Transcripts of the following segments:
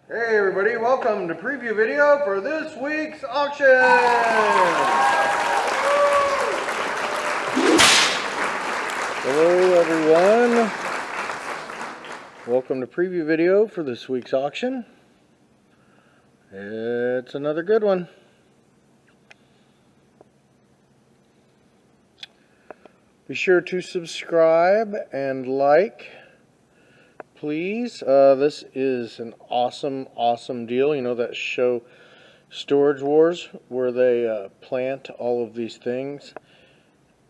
Hey everybody, welcome to preview video for this week's auction! Hello everyone, welcome to preview video for this week's auction. It's another good one. Be sure to subscribe and like, please. This is an awesome deal. You know that show Storage Wars, where they plant all of these things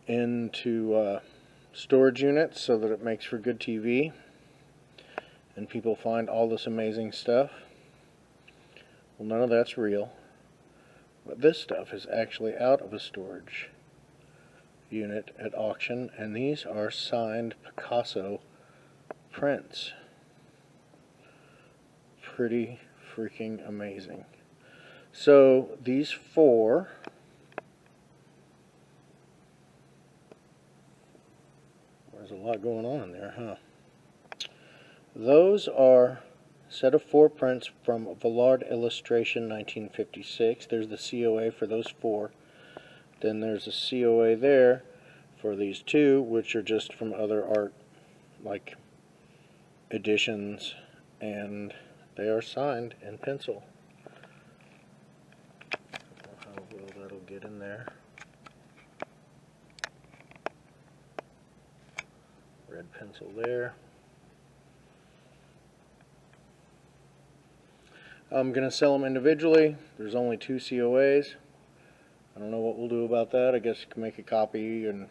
into storage units so that it makes for good TV and people find all this amazing stuff. Well, none of that's real, but this stuff is actually out of a storage unit at auction, and these are signed Picasso prints. Pretty freaking amazing. So these four there's a lot going on there, huh? Those are a set of 4 prints from Vallard Illustration 1956. There's the COA for those 4. Then there's a COA there for these 2, which are just from other art like editions, and they are signed in pencil. I don't know how well that'll get in there. Red pencil there. I'm going to sell them individually. There's only 2 COAs. I don't know what we'll do about that. I guess you can make a copy and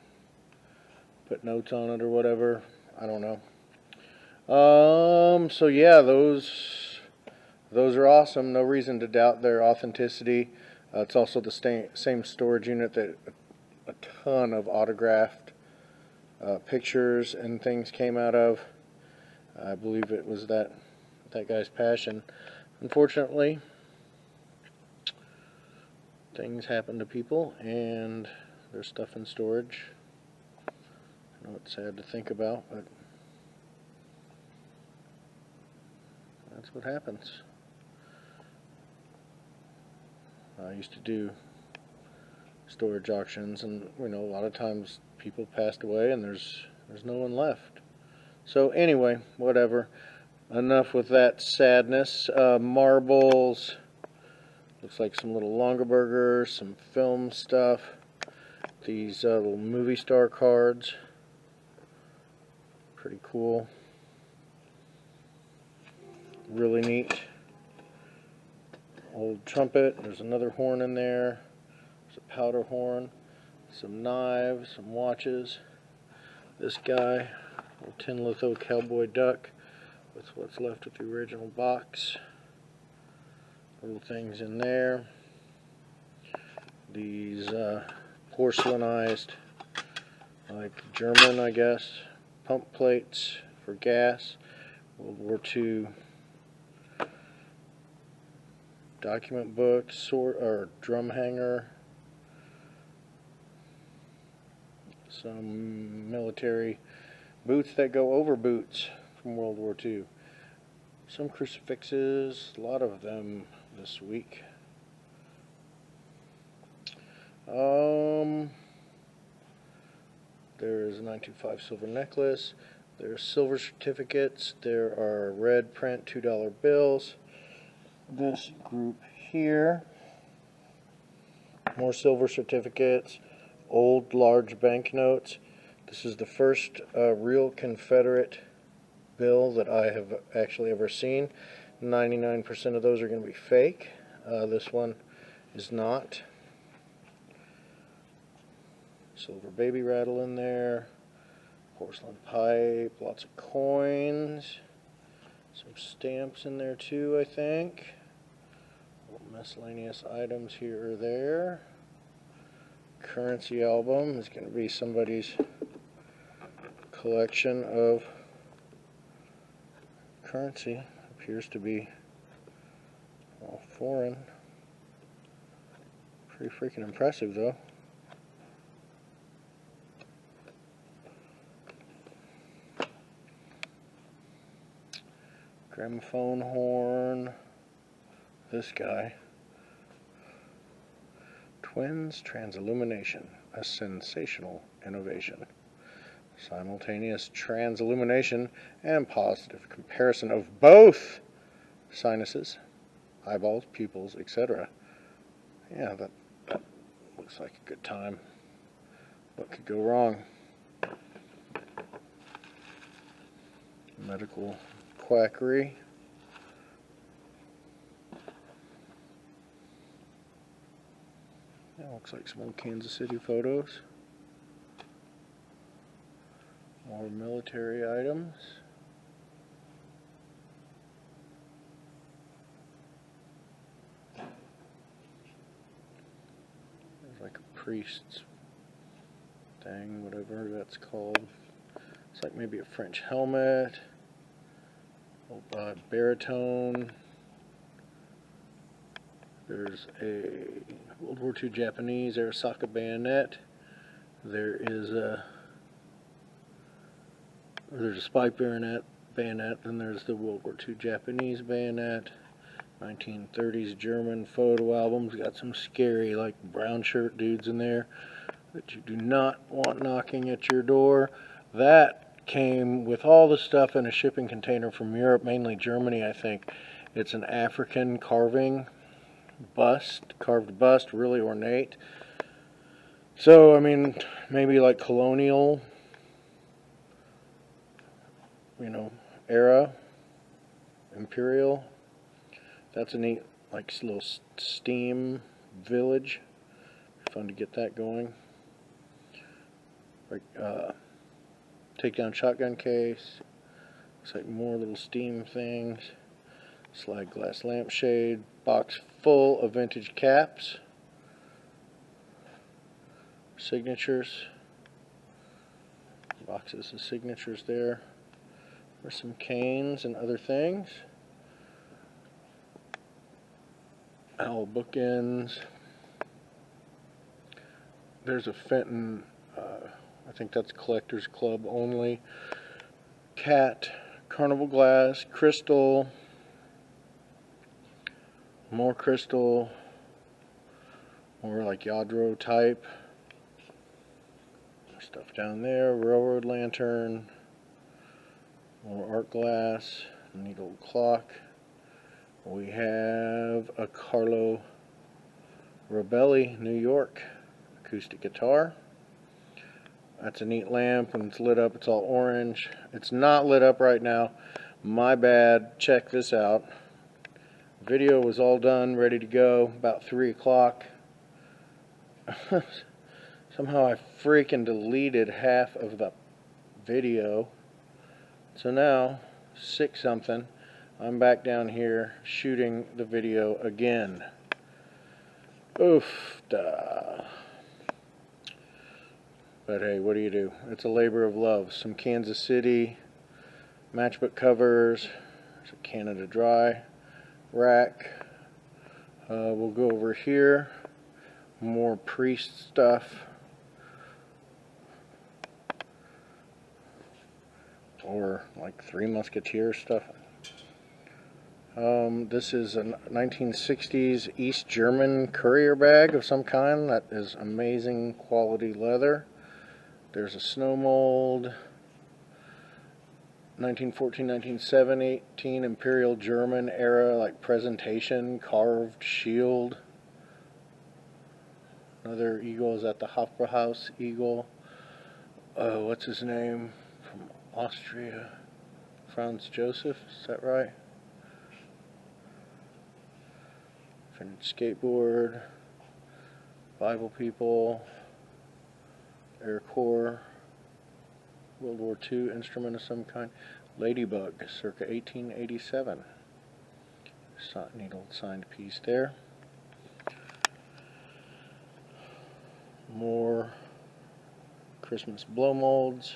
put notes on it or whatever. I don't know. So yeah, those are awesome. No reason to doubt their authenticity. It's also the same storage unit that a ton of autographed pictures and things came out of. I believe it was that guy's passion. Unfortunately, things happen to people and there's stuff in storage. I know it's sad to think about, but that's what happens. I used to do storage auctions, and you know, a lot of times people passed away and there's no one left. So anyway, whatever. Enough with that sadness. Marbles. Looks like some little Longabergers, some film stuff. These little movie star cards. Pretty cool. Really neat. Old trumpet. There's another horn in there. There's a powder horn. Some knives, some watches. This guy, little tin litho cowboy duck with what's left of the original box. Little things in there. These porcelainized, like German, I guess, pump plates for gas. World War II document book, sword or drum hanger. Some military boots that go over boots from World War II. Some crucifixes, a lot of them this week. There's a 925 silver necklace. There's silver certificates. There are red print $2 bills. This group here. More silver certificates. Old large banknotes. This is the first real Confederate bill that I have actually ever seen. 99% of those are going to be fake. This one is not. Silver baby rattle in there. Porcelain pipe. Lots of coins. Some stamps in there too, I think. Little miscellaneous items here or there. Currency album is going to be somebody's collection of currency. Appears to be all foreign. Pretty freaking impressive though. Gramophone horn. this guy. Twins transillumination, a sensational innovation. Simultaneous transillumination and positive comparison of both sinuses, eyeballs, pupils, etc. Yeah, that looks like a good time. What could go wrong? Medical quackery. That looks like some old Kansas City photos. More military items. There's like a priest's thing, whatever that's called. It's like maybe a French helmet. Baritone. There's a World War II Japanese Arasaka bayonet. There's a spike bayonet. Then there's the World War II Japanese bayonet. 1930s German photo albums. Got some scary, like, brown shirt dudes in there that you do not want knocking at your door. That came with all the stuff in a shipping container from Europe, mainly Germany, I think. It's an African carved bust, really ornate. So, I mean, maybe like colonial, era, imperial. That's a neat, like, little steam village. Fun to get that going. Like, take-down shotgun case. Looks like more little steam things. Slide glass lampshade. Box full of vintage caps. Signatures. Boxes of signatures there. There's some canes and other things. Owl bookends. There's a Fenton, I think that's Collector's Club only. Cat, carnival glass, crystal, more crystal, more like Yadro type. Stuff down there, railroad lantern, more art glass, neat old clock. We have a Carlo Robelli, New York, acoustic guitar. That's a neat lamp. When it's lit up, it's all orange. It's not lit up right now. My bad. Check this out. Video was all done, ready to go, about 3 o'clock. Somehow I freaking deleted half of the video. So now, 6 something, I'm back down here shooting the video again. Oof, duh. But hey, what do you do? It's a labor of love. Some Kansas City matchbook covers. There's a Canada Dry rack. We'll go over here. More priest stuff. Or like Three Musketeers stuff. This is a 1960s East German courier bag of some kind. That is amazing quality leather. There's a snow mold. 1914, 1917 Imperial German era, like presentation, carved shield. Another eagle, is that the Hofbrauhaus eagle? What's his name? From Austria. Franz Joseph, is that right? Vintage skateboard. Bible people. Air Corps. World War II instrument of some kind. Ladybug, circa 1887. Neat old signed piece there. More Christmas blow molds.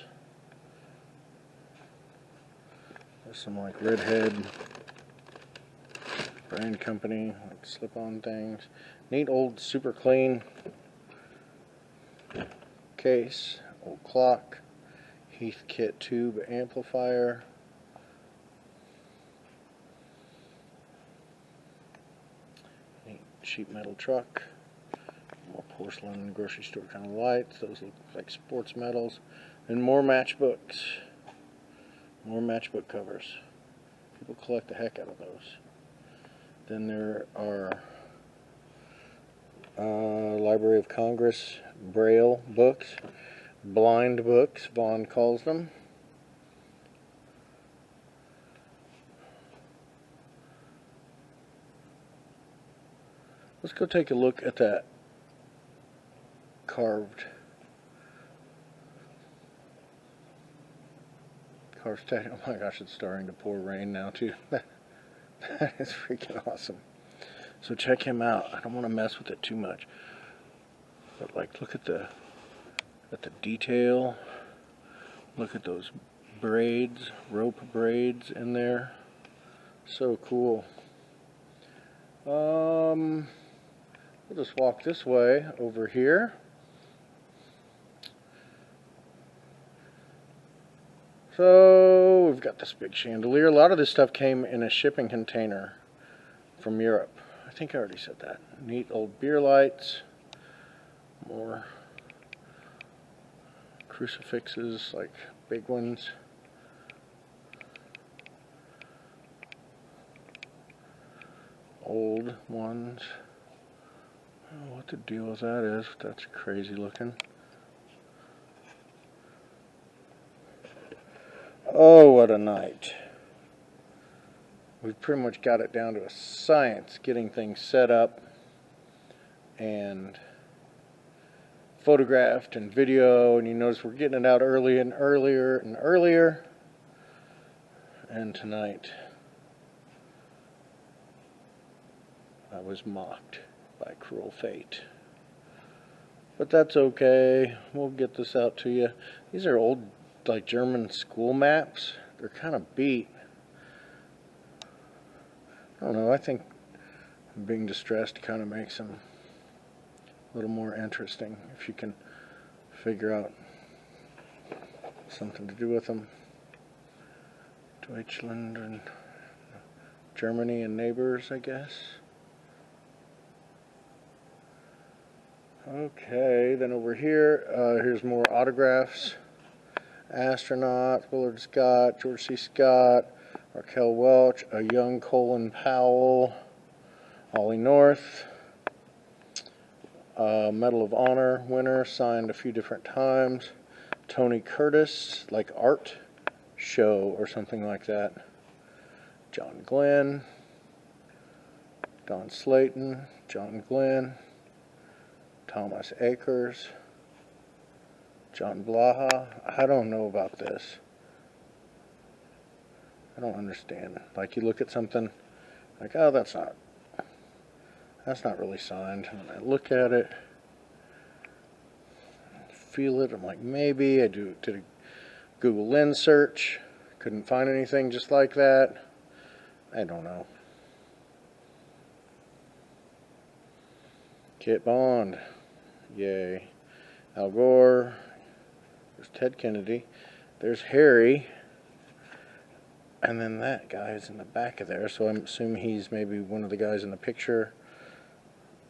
There's some like Redhead brand company, like slip-on things. Neat old super clean case, old clock, Heathkit tube amplifier. sheet metal truck. More porcelain and grocery store kind of lights. Those look like sports medals. And more matchbooks. More matchbook covers. People collect the heck out of those. Then there are Library of Congress Braille books. Blind books, Vaughn calls them. Let's go take a look at that carved statue. Oh my gosh, it's starting to pour rain now too. That is freaking awesome. So check him out. I don't want to mess with it too much, but like, look at the detail. Look at those braids, rope braids in there. So cool. We'll just walk this way over here. So we've got this big chandelier. A lot of this stuff came in a shipping container from Europe. I think I already said that. Neat old beer lights. More crucifixes, like big ones. Old ones. I don't know what the deal with that is. That's crazy looking. Oh, what a night. We've pretty much got it down to a science, getting things set up and photographed and video, and you notice we're getting it out early and earlier and earlier. And tonight I was mocked by cruel fate. But that's okay. We'll get this out to you. These are old, like, German school maps. They're kind of beat. I don't know, I think being distressed kind of makes them a little more interesting if you can figure out something to do with them. Deutschland and Germany and neighbors, I guess. Okay, then over here, here's more autographs. Astronaut, Willard Scott, George C. Scott, Raquel Welch, a young Colin Powell, Ollie North, Medal of Honor winner, signed a few different times. Tony Curtis, like art show or something like that. John Glenn, Don Slayton, John Glenn, Thomas Akers, John Blaha. I don't know about this. I don't understand. Like, you look at something like, oh, that's not really signed. And I look at it, feel it, I'm like, maybe. I did a Google Lens search, couldn't find anything just like that. I don't know. Kit Bond, yay. Al Gore, there's Ted Kennedy, there's Harry, and then that guy's in the back of there, so I'm assuming he's maybe one of the guys in the picture.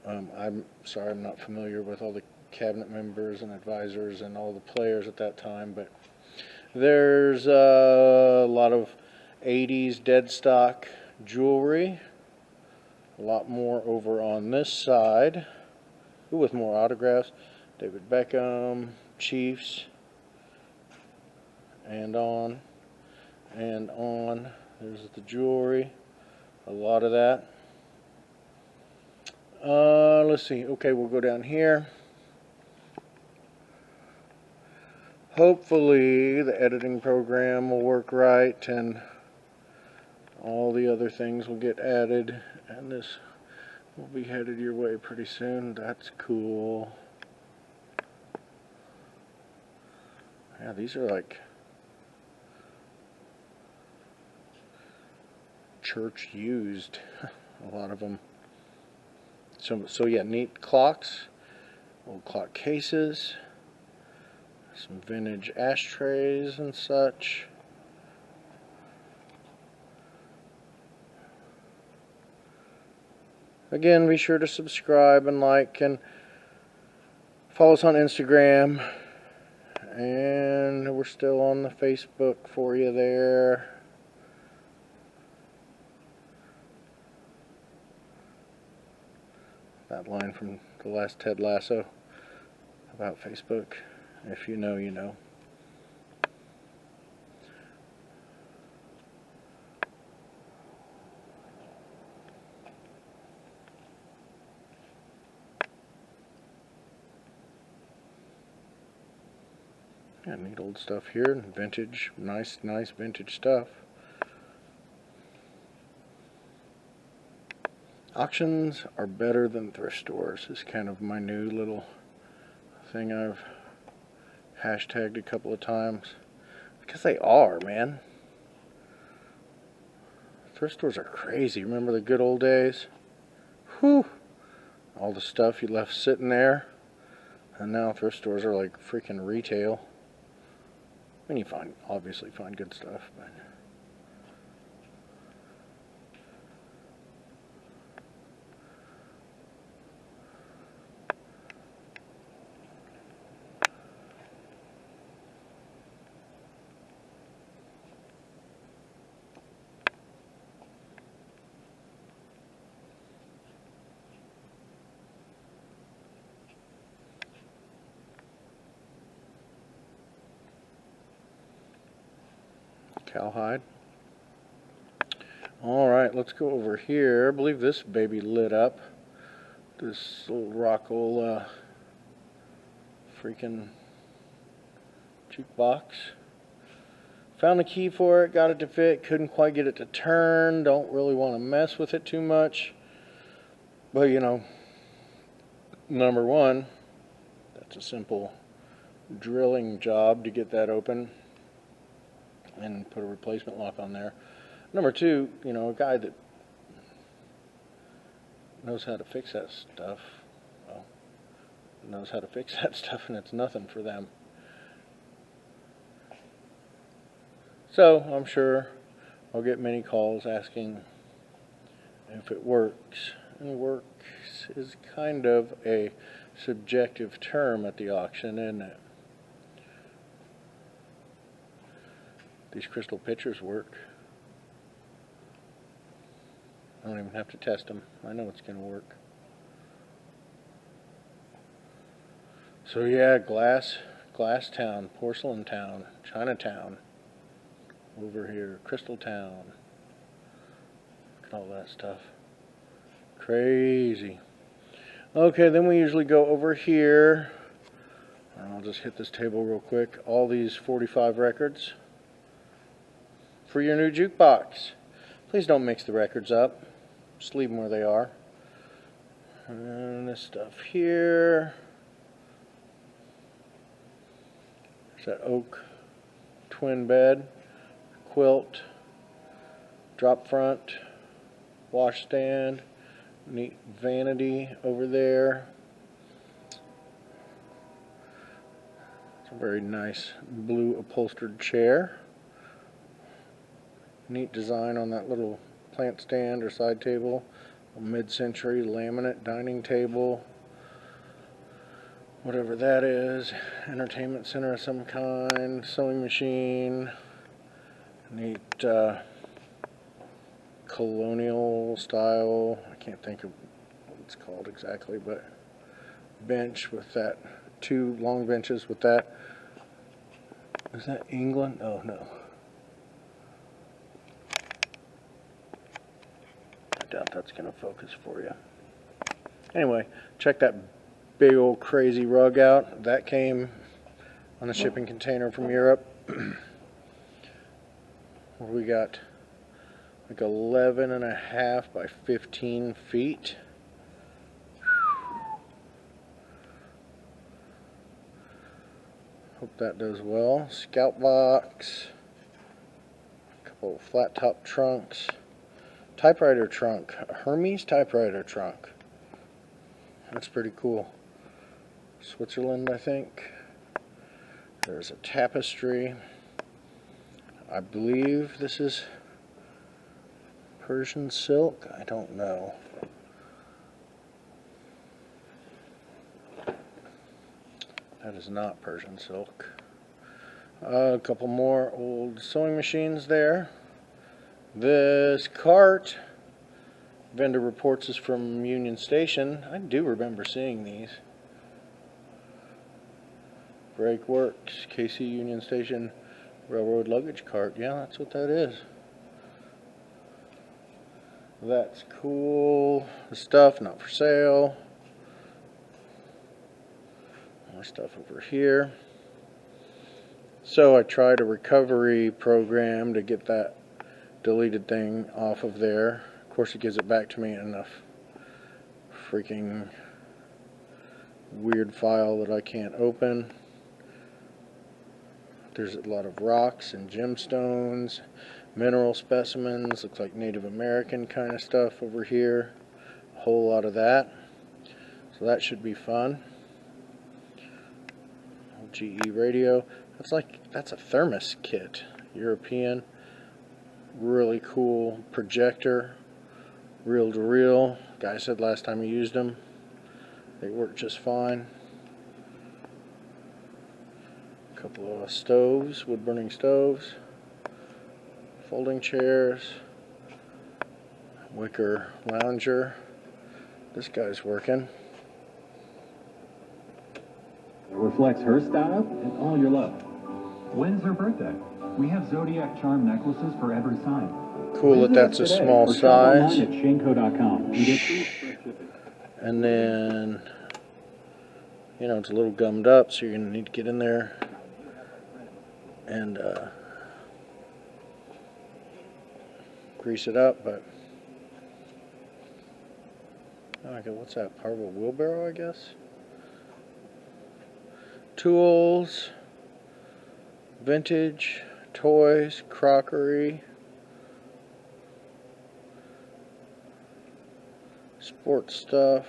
I'm sorry, I'm not familiar with all the cabinet members and advisors and all the players at that time, but there's a lot of 80s dead stock jewelry. A lot more over on this side. Ooh, with more autographs. David Beckham, Chiefs, and on and on. There's the jewelry. A lot of that. Let's see. Okay, we'll go down here. Hopefully the editing program will work right and all the other things will get added, and this will be headed your way pretty soon. That's cool. Yeah, these are like church used, a lot of them. So yeah, neat clocks, old clock cases, some vintage ashtrays and such. Again, be sure to subscribe and like and follow us on Instagram. And we're still on the Facebook for you there. That line from the last Ted Lasso about Facebook. If you know, you know. Yeah, neat old stuff here. Vintage, nice vintage stuff. Auctions are better than thrift stores is kind of my new little thing I've hashtagged a couple of times. Because they are, man. Thrift stores are crazy. Remember the good old days? Whew! All the stuff you left sitting there. And now thrift stores are like freaking retail. I mean, you obviously find good stuff, but... Cowhide. Alright, let's go over here. I believe this baby lit up. This little Rockwell freaking jukebox. Found the key for it, got it to fit, couldn't quite get it to turn. Don't really want to mess with it too much. But you know, number one, that's a simple drilling job to get that open and put a replacement lock on there. Number two, you know, a guy that knows how to fix that stuff, well, knows how to fix that stuff, and it's nothing for them. So I'm sure I'll get many calls asking if it works. And works is kind of a subjective term at the auction, isn't it? These crystal pitchers work. I don't even have to test them. I know it's going to work. So yeah, glass town, porcelain town, Chinatown. Over here, Crystal Town. Look at all that stuff. Crazy. Okay, then we usually go over here. I'll just hit this table real quick. All these 45 records for your new jukebox. Please don't mix the records up. Just leave them where they are. And this stuff here. There's that oak twin bed, quilt, drop front, washstand, neat vanity over there. It's a very nice blue upholstered chair. Neat design on that little plant stand or side table. A mid-century laminate dining table. Whatever that is. Entertainment center of some kind. Sewing machine. Neat colonial style. I can't think of what it's called exactly, but bench with that. Two long benches with that. Is that England? Oh no. I doubt that's going to focus for you. Anyway, check that big old crazy rug out. That came on a shipping container from Europe. We got like 11.5 by 15 feet. Hope that does well. Scout box. A couple of flat top trunks. Typewriter trunk. A Hermes typewriter trunk. That's pretty cool. Switzerland, I think. There's a tapestry. I believe this is Persian silk. I don't know. That is not Persian silk. A couple more old sewing machines there. This cart, vendor reports, is from Union Station. I do remember seeing these. Brake Works, KC Union Station, railroad luggage cart. Yeah, that's what that is. That's cool. The stuff not for sale. More stuff over here. So I tried a recovery program to get that deleted thing off of there. Of course it gives it back to me in a freaking weird file that I can't open. There's a lot of rocks and gemstones, mineral specimens, looks like Native American kind of stuff over here. A whole lot of that. So that should be fun. GE radio. That's a thermos kit. European. Really cool projector. Reel to reel. Guy said last time he used them, they work just fine. A couple of stoves, wood burning stoves. Folding chairs. Wicker lounger. This guy's working. It reflects her style and all your love. When's her birthday? We have Zodiac Charm necklaces for every sign. Cool that that's a small size. At Shanco.com. And then, you know, it's a little gummed up, so you're going to need to get in there and grease it up. But okay, what's that? Part of a wheelbarrow, I guess. Tools, vintage, toys, crockery, sports stuff.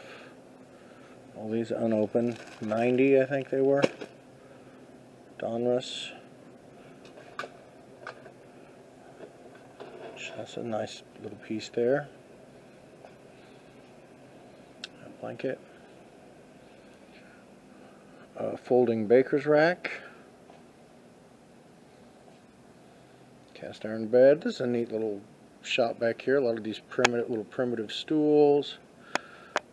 All these unopened. 90, I think they were. Donruss. That's a nice little piece there. A blanket. A folding baker's rack. Cast iron bed. This is a neat little shop back here. A lot of these little primitive stools.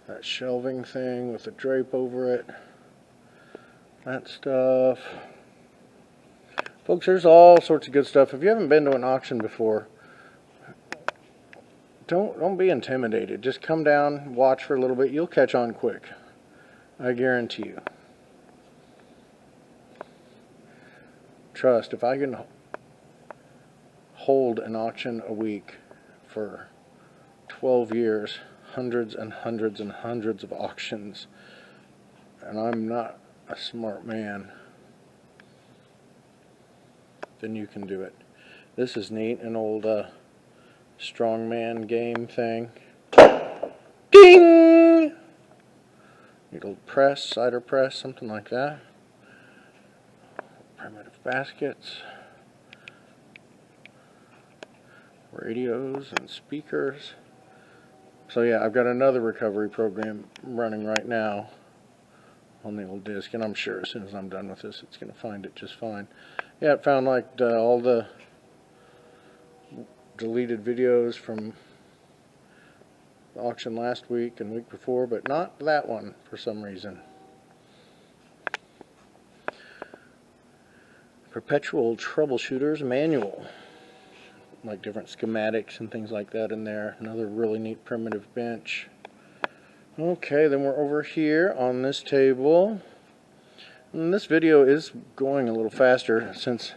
That shelving thing with a drape over it. That stuff. Folks, there's all sorts of good stuff. If you haven't been to an auction before, don't be intimidated. Just come down, watch for a little bit. You'll catch on quick. I guarantee you. Trust, if I can hold an auction a week for 12 years, hundreds and hundreds and hundreds of auctions, and I'm not a smart man, then you can do it. This is neat, an old strongman game thing. Ding! Needle press, cider press, something like that. Primitive baskets. Radios and speakers. So yeah, I've got another recovery program running right now on the old disc, and I'm sure as soon as I'm done with this, it's going to find it just fine. Yeah, it found like all the deleted videos from the auction last week and week before, but not that one for some reason. Perpetual Troubleshooter's Manual. Like different schematics and things like that in there. Another really neat primitive bench. Okay, then we're over here on this table. And this video is going a little faster since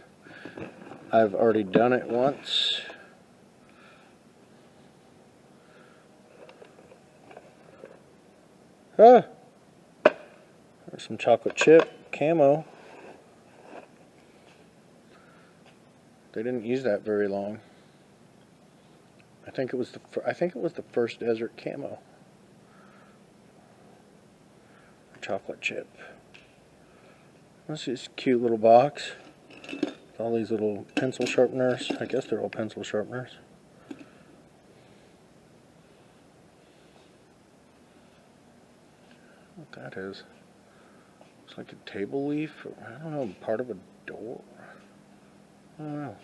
I've already done it once. There's some chocolate chip camo. They didn't use that very long. I think it was the first desert camo. Chocolate chip. This is a cute little box. With all these little pencil sharpeners. I guess they're all pencil sharpeners. What that is. Looks like a table leaf, or, I don't know, part of a door. I don't know.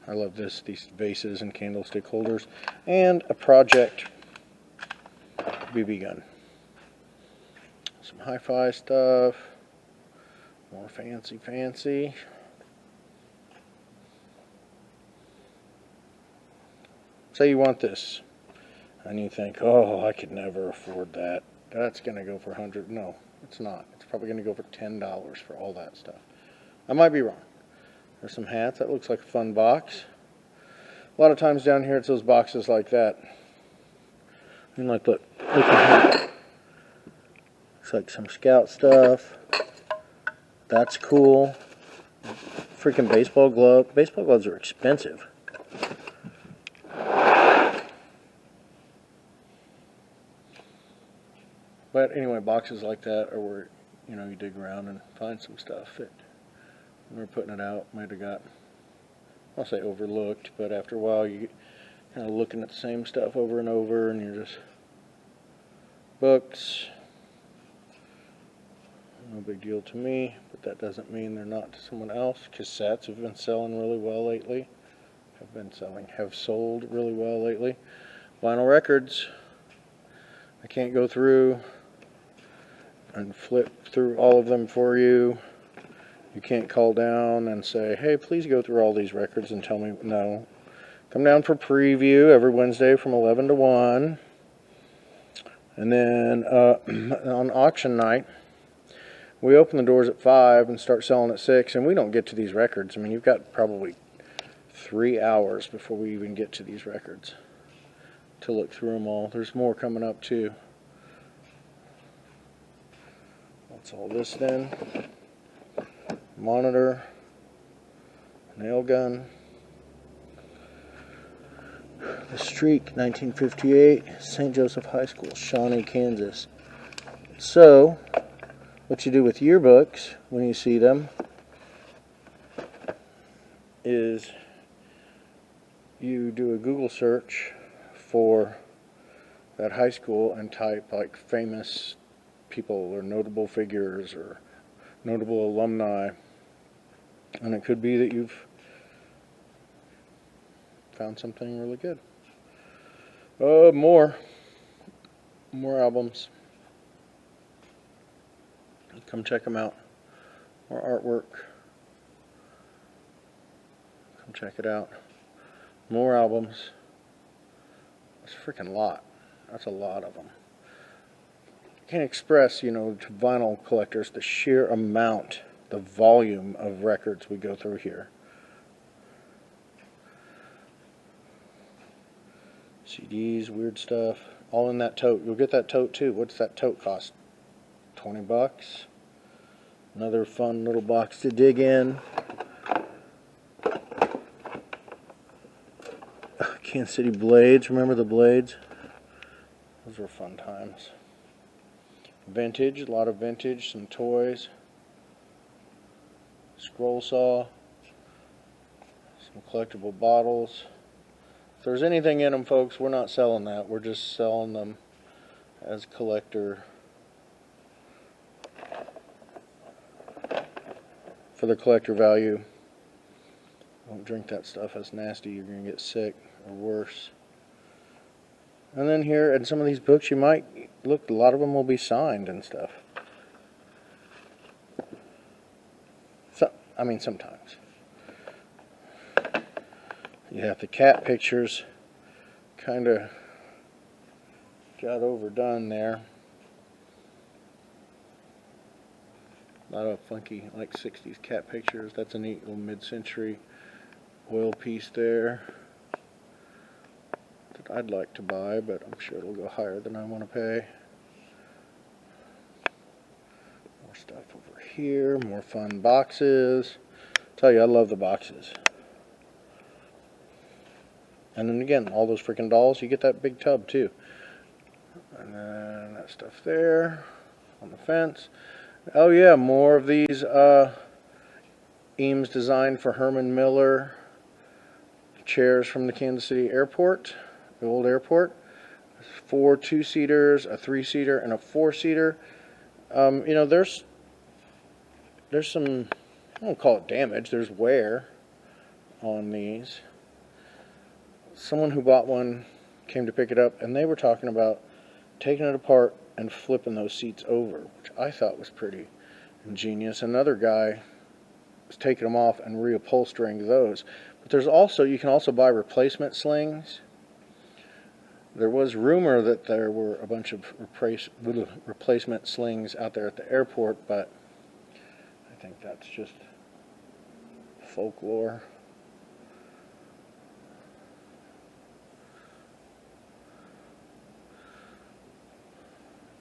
I love this, these vases and candlestick holders. And a project BB gun. Some hi-fi stuff. More fancy. Say you want this, and you think, oh, I could never afford that. That's going to go for $100. No, it's not. It's probably going to go for $10 for all that stuff. I might be wrong. There's some hats. That looks like a fun box. A lot of times down here, it's those boxes like that. And like, look at here. Looks like some Scout stuff. That's cool. Freaking baseball glove. Baseball gloves are expensive. But anyway, boxes like that are where, you know, you dig around and find some stuff that when we're putting it out might have got, I'll say overlooked, but after a while you get kind of looking at the same stuff over and over, and you're just, books, no big deal to me, but that doesn't mean they're not to someone else. Cassettes have been selling really well lately. Have sold really well lately. Vinyl records, I can't go through and flip through all of them for you. You can't call down and say, hey, please go through all these records and tell me. No. Come down for preview every Wednesday from 11 to 1. And then on auction night, we open the doors at 5 and start selling at 6, and we don't get to these records. I mean, you've got probably 3 hours before we even get to these records to look through them all. There's more coming up too. What's all this then? Monitor, nail gun, The Streak, 1958, St. Joseph High School, Shawnee, Kansas. So, what you do with yearbooks when you see them is you do a Google search for that high school and type like famous people or notable figures or notable alumni, and it could be that you've found something really good. More albums. Come check them out. More artwork. Come check it out. More albums. That's a freaking lot. That's a lot of them. Can't express, you know, to vinyl collectors the sheer amount, the volume of records we go through here. CDs, weird stuff, all in that tote. You'll get that tote too. What's that tote cost? 20 bucks. Another fun little box to dig in. Kansas City Blades, remember the Blades? Those were fun times. Vintage, a lot of vintage, some toys. Scroll saw. Some collectible bottles. If there's anything in them, folks, we're not selling that. We're just selling them as collector for the collector value. Don't drink that stuff. That's nasty. You're going to get sick or worse. And then here, in some of these books, you might look, a lot of them will be signed and stuff. So, I mean, sometimes. You have the cat pictures kind of got overdone there. A lot of funky, like 60s cat pictures. That's a neat little mid-century oil piece there that I'd like to buy, but I'm sure it'll go higher than I want to pay. More stuff over here, more fun boxes. Tell you, I love the boxes. And then again, all those freaking dolls, you get that big tub too. And then that stuff there on the fence. Oh yeah, more of these Eames designed for Herman Miller chairs from the Kansas City airport, the old airport. 4 2-seaters, a 3-seater, and a 4-seater. You know, there's some, I won't call it damage, there's wear on these. Someone who bought one came to pick it up, and they were talking about taking it apart and flipping those seats over, which I thought was pretty ingenious. Another guy was taking them off and reupholstering those. But there's also, you can also buy replacement slings. There was rumor that there were a bunch of replacement slings out there at the airport, but I think that's just folklore.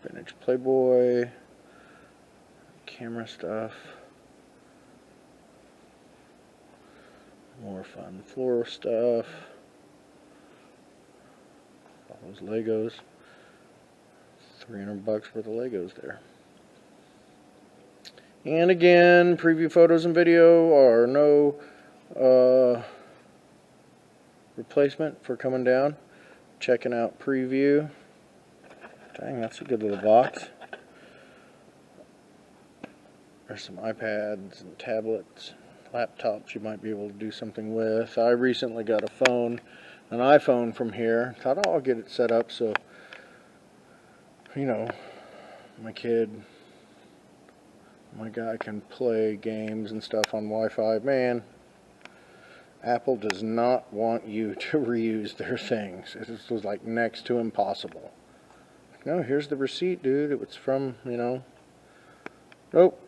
Vintage Playboy, camera stuff, more fun floor stuff, all those Legos, $300 worth of Legos there. And again, preview photos and video are no replacement for coming down, checking out preview. Dang, that's a good little box. There's some iPads and tablets, laptops you might be able to do something with. I recently got a phone, an iPhone from here. Thought, oh, I'll get it set up so, you know, my kid, my guy can play games and stuff on Wi-Fi. Man, Apple does not want you to reuse their things. It was like next to impossible. No, here's the receipt, dude. It was from, you know. Nope.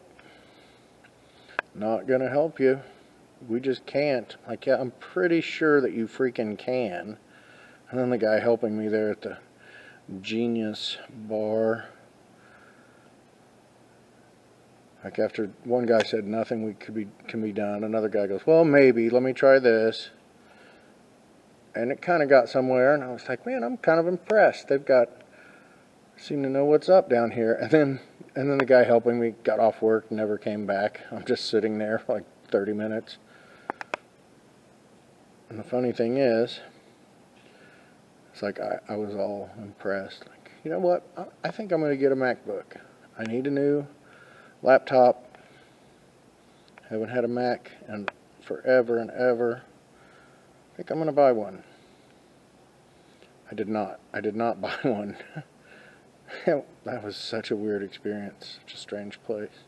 Not gonna help you. We just can't. I'm pretty sure that you freaking can. And then the guy helping me there at the Genius bar. Like after one guy said nothing can be done, another guy goes, well, maybe. Let me try this. And it kind of got somewhere, and I was like, man, I'm kind of impressed. They've got. Seem to know what's up down here. And then the guy helping me got off work, never came back. I'm just sitting there for like 30 minutes. And the funny thing is, it's like I was all impressed. Like, you know what? I think I'm going to get a MacBook. I need a new laptop. Haven't had a Mac in forever and ever. I think I'm going to buy one. I did not. I did not buy one. That was such a weird experience, such a strange place.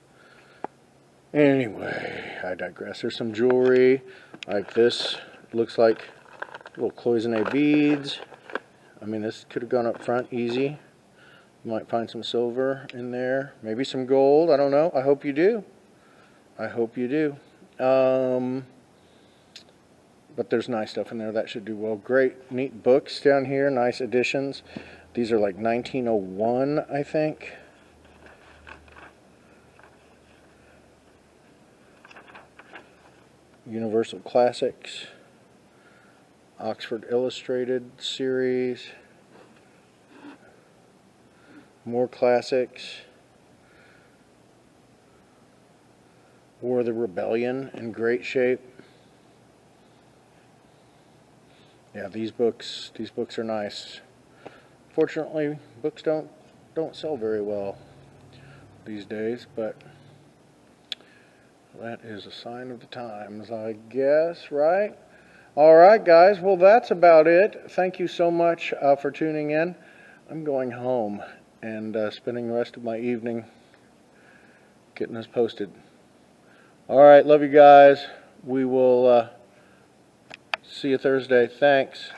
Anyway, I digress. There's some jewelry, like this. It looks like little cloisonne beads. I mean, this could have gone up front easy. You might find some silver in there, maybe some gold. I don't know. I hope you do. I hope you do. But there's nice stuff in there. That should do well. Great, neat books down here. Nice editions. These are like 1901, I think. Universal Classics. Oxford Illustrated series. More classics. War of the Rebellion in great shape. Yeah, these books are nice. Fortunately, books don't sell very well these days, but that is a sign of the times, I guess, right? All right, guys. Well, that's about it. Thank you so much for tuning in. I'm going home and spending the rest of my evening getting this posted. All right, love you guys. We will see you Thursday. Thanks.